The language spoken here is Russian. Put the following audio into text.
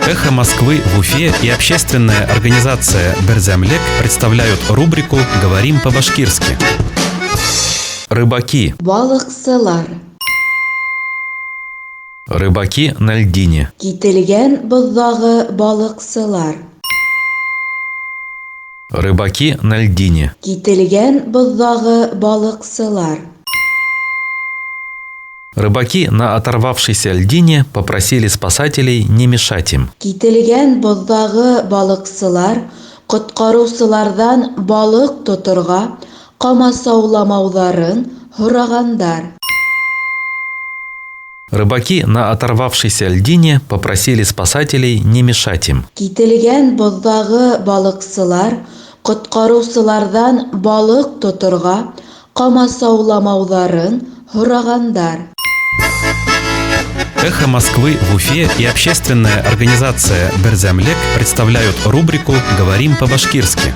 «Эхо Москвы» в Уфе и общественная организация «Берзямлек» представляют рубрику «Говорим по-башкирски». Рыбаки. Балыксылар. Рыбаки на льдине. Кителгән боздагы балыксылар. Рыбаки на льдине. Кителгән боздагы балыксылар. Рыбаки на оторвавшейся льдине попросили спасателей не мешать им. Кителгән боздагы балыксылар коткаручылардан балык тотырга камасауламауларын һорагандар. Рыбаки на оторвавшейся льдине попросили спасателей не мешать им. Кителгән боздагы балыксылар коткаручылардан балык тотырга камасауламауларын һорагандар. «Эхо Москвы» в Уфе и общественная организация «Берзямлек» представляют рубрику «Говорим по-башкирски».